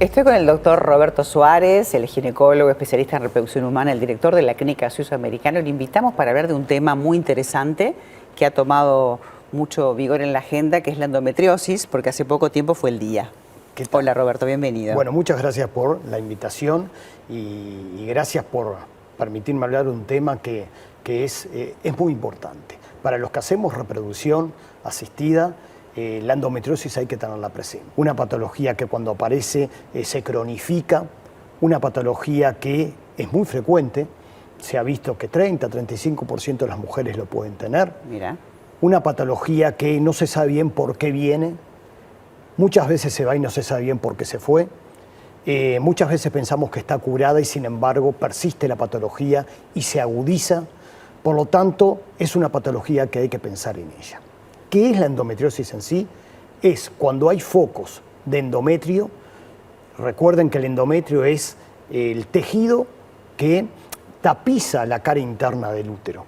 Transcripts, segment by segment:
Estoy con el doctor Roberto Suárez, el ginecólogo especialista en reproducción humana, el director de la Clínica Suizo-Americana. Le invitamos para hablar de un tema muy interesante que ha tomado mucho vigor en la agenda, que es la endometriosis, porque hace poco tiempo fue el día. Hola Roberto, bienvenido. Bueno, muchas gracias por la invitación y gracias por permitirme hablar de un tema que es muy importante. Para los que hacemos reproducción asistida, la endometriosis hay que tenerla presente. Una patología que cuando aparece se cronifica, una patología que es muy frecuente, se ha visto que 30-35% de las mujeres lo pueden tener. Mira. Una patología que no se sabe bien por qué viene, muchas veces se va y no se sabe bien por qué se fue. Muchas veces pensamos que está curada y sin embargo persiste la patología y se agudiza. Por lo tanto, es una patología que hay que pensar en ella. ¿Qué es la endometriosis en sí? Es cuando hay focos de endometrio. Recuerden que el endometrio es el tejido que tapiza la cara interna del útero.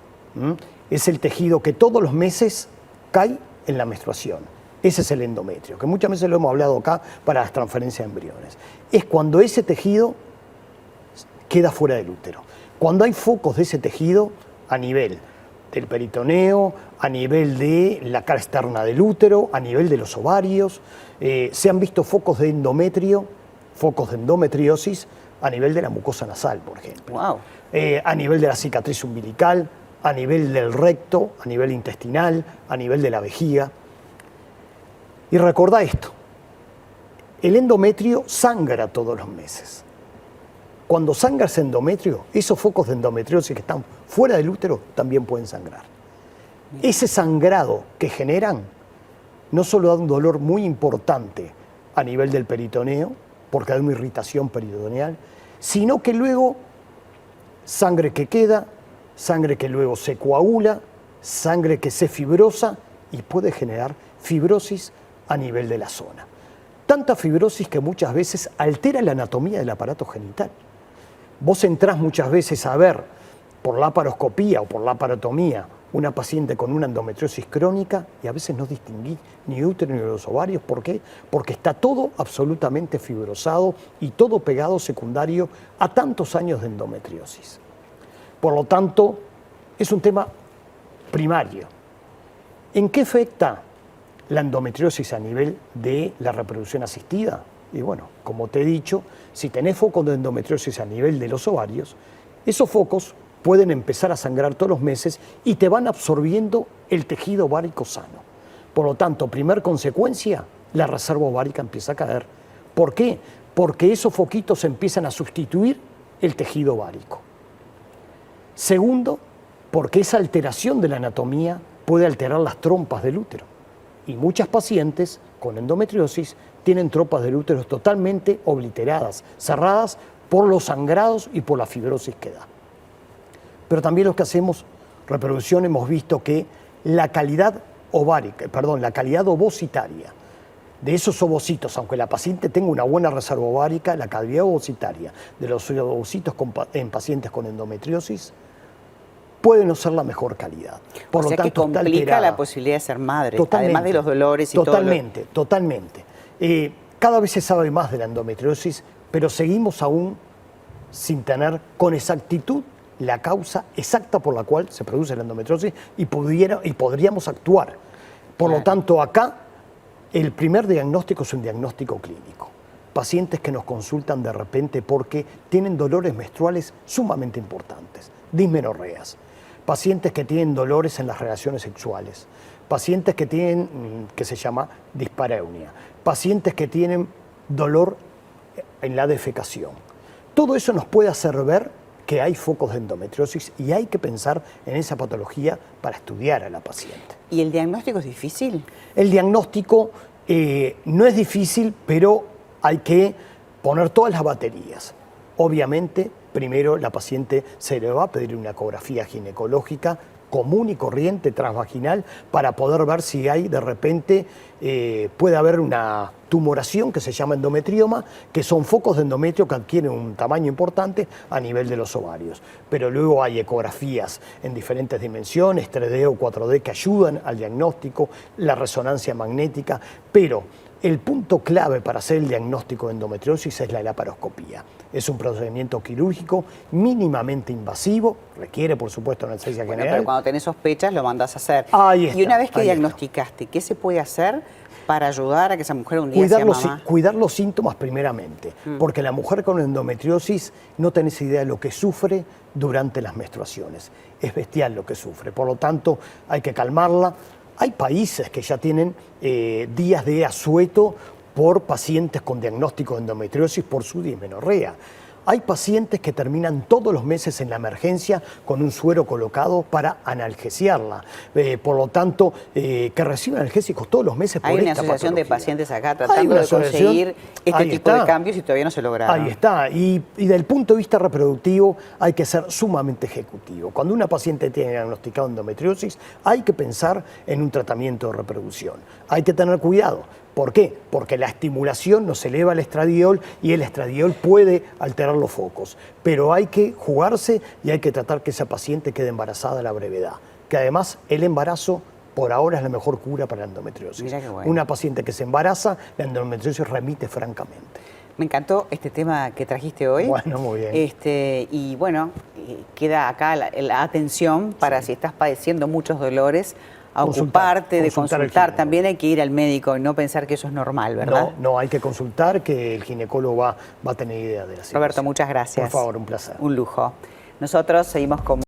Es el tejido que todos los meses cae en la menstruación. Ese es el endometrio, que muchas veces lo hemos hablado acá para las transferencias de embriones. Es cuando ese tejido queda fuera del útero. Cuando hay focos de ese tejido a nivel del peritoneo, a nivel de la cara externa del útero, a nivel de los ovarios. Se han visto focos de endometrio, focos de endometriosis a nivel de la mucosa nasal, por ejemplo. Wow. A nivel de la cicatriz umbilical, a nivel del recto, a nivel intestinal, a nivel de la vejiga. Y recordá esto, el endometrio sangra todos los meses. Cuando sangra ese endometrio, esos focos de endometriosis que están fuera del útero también pueden sangrar. Ese sangrado que generan no solo da un dolor muy importante a nivel del peritoneo, porque da una irritación peritoneal, sino que luego sangre que queda, sangre que luego se coagula, sangre que se fibrosa y puede generar fibrosis a nivel de la zona. Tanta fibrosis que muchas veces altera la anatomía del aparato genital. Vos entrás muchas veces a ver por laparoscopía o por laparotomía una paciente con una endometriosis crónica y a veces no distinguís ni útero ni los ovarios. ¿Por qué? Porque está todo absolutamente fibrosado y todo pegado secundario a tantos años de endometriosis. Por lo tanto, es un tema primario. ¿En qué afecta la endometriosis a nivel de la reproducción asistida? Y bueno, como te he dicho, si tenés focos de endometriosis a nivel de los ovarios, esos focos pueden empezar a sangrar todos los meses y te van absorbiendo el tejido ovárico sano. Por lo tanto, primer consecuencia, la reserva ovárica empieza a caer. ¿Por qué? Porque esos foquitos empiezan a sustituir el tejido ovárico. Segundo, porque esa alteración de la anatomía puede alterar las trompas del útero. Y muchas pacientes con endometriosis tienen trompas del útero totalmente obliteradas, cerradas por los sangrados y por la fibrosis que da. Pero también los que hacemos reproducción hemos visto que la calidad ovocitaria de esos ovocitos, aunque la paciente tenga una buena reserva ovárica, la calidad ovocitaria de los ovocitos en pacientes con endometriosis puede no ser la mejor calidad. Por lo tanto, complica la posibilidad de ser madre, además de los dolores y todo. Totalmente. Cada vez se sabe más de la endometriosis, pero seguimos aún sin tener con exactitud la causa exacta por la cual se produce la endometriosis y podríamos actuar. Por lo tanto, acá el primer diagnóstico es un diagnóstico clínico. Pacientes que nos consultan de repente porque tienen dolores menstruales sumamente importantes, dismenorreas. Pacientes que tienen dolores en las relaciones sexuales, pacientes que tienen, que se llama dispareunia, pacientes que tienen dolor en la defecación. Todo eso nos puede hacer ver que hay focos de endometriosis y hay que pensar en esa patología para estudiar a la paciente. ¿Y el diagnóstico es difícil? El diagnóstico no es difícil, pero hay que poner todas las baterías. Obviamente, primero la paciente se le va a pedir una ecografía ginecológica común y corriente transvaginal para poder ver si hay de repente, puede haber una tumoración que se llama endometrioma, que son focos de endometrio que adquieren un tamaño importante a nivel de los ovarios. Pero luego hay ecografías en diferentes dimensiones, 3D o 4D, que ayudan al diagnóstico, la resonancia magnética, pero El punto clave para hacer el diagnóstico de endometriosis es la laparoscopía. Es un procedimiento quirúrgico mínimamente invasivo, requiere por supuesto anestesia general. Pero cuando tenés sospechas lo mandás a hacer. Ahí está, y una vez que ahí diagnosticaste, ¿qué se puede hacer para ayudar a que esa mujer un día sea mamá? Cuidar los síntomas primeramente, porque la mujer con endometriosis no tenés idea de lo que sufre durante las menstruaciones. Es bestial lo que sufre, por lo tanto hay que calmarla. Hay países que ya tienen días de asueto por pacientes con diagnóstico de endometriosis por su dismenorrea. Hay pacientes que terminan todos los meses en la emergencia con un suero colocado para analgesiarla. Por lo tanto, que reciben analgésicos todos los meses por esta patología. Hay una asociación de pacientes acá tratando de conseguir este tipo de cambios y todavía no se lograron. Ahí está. Y del punto de vista reproductivo hay que ser sumamente ejecutivo. Cuando una paciente tiene diagnosticado endometriosis, hay que pensar en un tratamiento de reproducción. Hay que tener cuidado. ¿Por qué? Porque la estimulación nos eleva el estradiol y el estradiol puede alterar los focos. Pero hay que jugarse y hay que tratar que esa paciente quede embarazada a la brevedad. Que además el embarazo por ahora es la mejor cura para la endometriosis. Mira qué bueno. Una paciente que se embaraza, la endometriosis remite francamente. Me encantó este tema que trajiste hoy. Bueno, muy bien. Y bueno, queda acá la atención para si estás padeciendo muchos dolores, a ocuparte de consultar. También hay que ir al médico y no pensar que eso es normal, ¿verdad? No, hay que consultar, que el ginecólogo va a tener idea de la situación. Roberto, muchas gracias. Por favor, un placer. Un lujo. Nosotros seguimos con